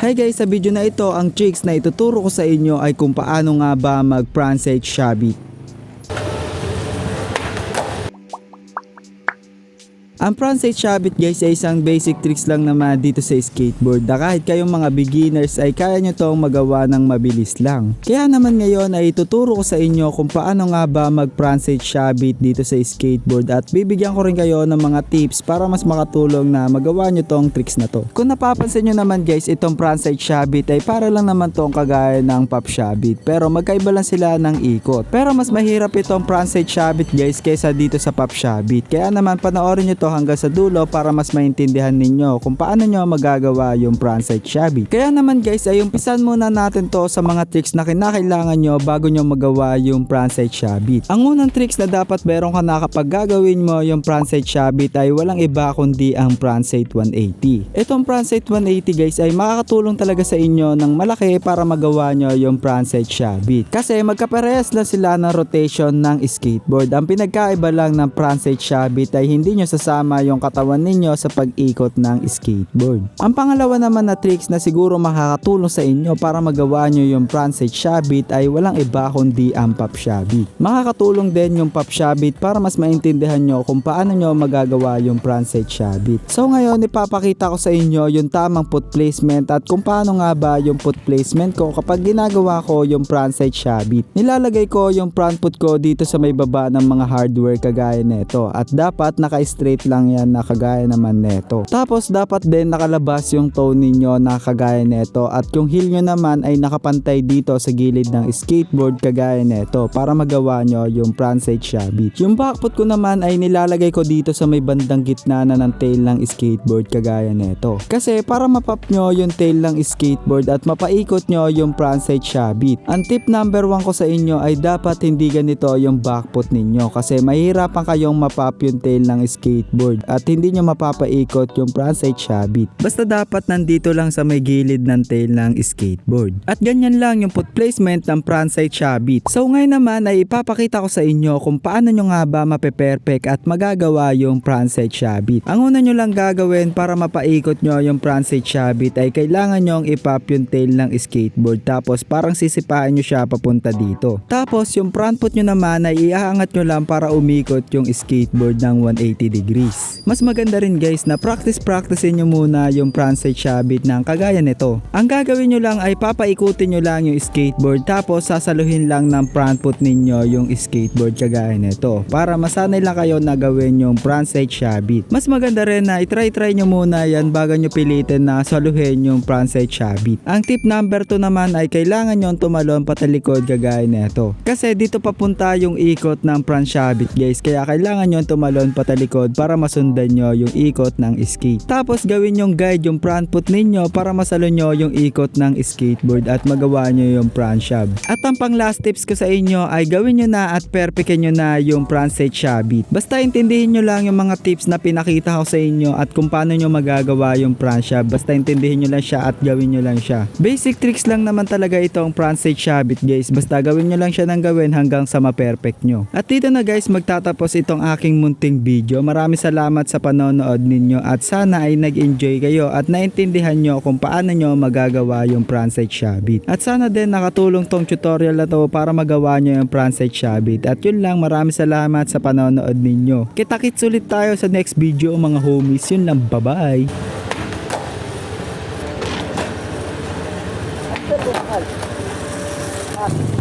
Hi guys, sa video na ito, ang tricks na ituturo ko sa inyo ay kung paano nga ba mag frontside shabit. Ang frontside shabit guys ay isang basic tricks lang naman dito sa skateboard na kahit kayong mga beginners ay kaya nyo tong magawa ng mabilis lang. Kaya naman ngayon ay ituturo ko sa inyo kung paano nga ba mag frontside shabit dito sa skateboard at bibigyan ko rin kayo ng mga tips para mas makatulong na magawa nyo tong tricks na to. Kung napapansin nyo naman guys, itong frontside shabit ay para lang naman tong kagaya ng pop shabit pero magkaiba lang sila ng ikot. Pero mas mahirap itong frontside shabit guys kaysa dito sa pop shabit. Kaya naman panoorin nyo to hanggang sa dulo para mas maintindihan ninyo kung paano nyo magagawa yung frontside shabit. Kaya naman guys ay umpisan muna natin to sa mga tricks na kinakailangan nyo bago nyo magawa yung frontside shabit. Ang unang tricks na dapat meron ka na kapag gagawin mo yung frontside shabit ay walang iba kundi ang frontside 180. Itong frontside 180 guys ay makakatulong talaga sa inyo ng malaki para magawa nyo yung frontside shabit. Kasi magkaparehas lang sila ng rotation ng skateboard. Ang pinagkaiba lang ng frontside shabit ay hindi nyo sasama yung katawan ninyo sa pag-ikot ng skateboard. Ang pangalawa naman na tricks na siguro makakatulong sa inyo para magawa nyo yung frontside shabit ay walang iba kundi ang pop shabit. Makakatulong din yung pop shabit para mas maintindihan nyo kung paano nyo magagawa yung frontside shabit. So ngayon ipapakita ko sa inyo yung tamang foot placement at kung paano nga ba yung foot placement ko kapag ginagawa ko yung frontside shabit. Nilalagay ko yung front foot ko dito sa may baba ng mga hardware kagaya neto at dapat naka-straight lang yan na kagaya naman neto. Tapos dapat din nakalabas yung toe ninyo na kagaya neto at yung heel nyo naman ay nakapantay dito sa gilid ng skateboard kagaya neto para magawa nyo yung frontside shabit. Yung back foot ko naman ay nilalagay ko dito sa may bandang gitna na ng tail ng skateboard kagaya neto. Kasi para mapop nyo yung tail ng skateboard at mapaikot nyo yung frontside shabit. Ang tip number 1 ko sa inyo ay dapat hindi ganito yung back foot ninyo kasi mahirapan kayong mapop yung tail ng skateboard at hindi nyo mapapaikot yung frontside shabit. Basta dapat nandito lang sa may gilid ng tail ng skateboard. At ganyan lang yung foot placement ng frontside shabit. So ngayon naman ay ipapakita ko sa inyo kung paano nyo nga ba mape-perfect at magagawa yung frontside shabit. Ang una nyo lang gagawin para mapaikot nyo yung frontside shabit ay kailangan nyo ipop yung tail ng skateboard tapos parang sisipain nyo siya papunta dito. Tapos yung front foot nyo naman ay iaangat nyo lang para umikot yung skateboard ng 180 degrees. Mas maganda rin guys na practicein nyo muna yung frontside shabit ng kagaya nito. Ang gagawin nyo lang ay papaikutin nyo lang yung skateboard tapos sasaluhin lang ng front foot ninyo yung skateboard kagaya nito para masanay lang kayo na gawin yung frontside shabit. Mas maganda rin na itry nyo muna yan bago nyo pilitin na saluhin yung frontside shabit. Ang tip number 2 naman ay kailangan nyo tumalon patalikod kagaya nito. Kasi dito papunta yung ikot ng front shabit guys kaya kailangan nyo tumalon patalikod para masundan nyo yung ikot ng skate. Tapos gawin yung guide yung front foot ninyo para masalo nyo yung ikot ng skateboard at magawa nyo yung front shab. At ang pang last tips ko sa inyo ay gawin nyo na at perfectin nyo na yung frontside shabit. Basta intindihin nyo lang yung mga tips na pinakita ko sa inyo at kung paano nyo magagawa yung front shab. Basta intindihin nyo lang siya at gawin nyo lang siya. Basic tricks lang naman talaga itong frontside shabit guys. Basta gawin nyo lang siya ng gawin hanggang sa ma-perfect nyo. At dito na guys magtatapos itong aking munting video. Maraming salamat sa panonood ninyo at sana ay nag-enjoy kayo at naintindihan nyo kung paano nyo magagawa yung frontside shabit. At sana din nakatulong tong tutorial na to para magawa nyo yung frontside shabit. At yun lang, maraming salamat sa panonood ninyo. Kita-kits ulit tayo sa next video mga homies. Yun lang, bye-bye! Ah.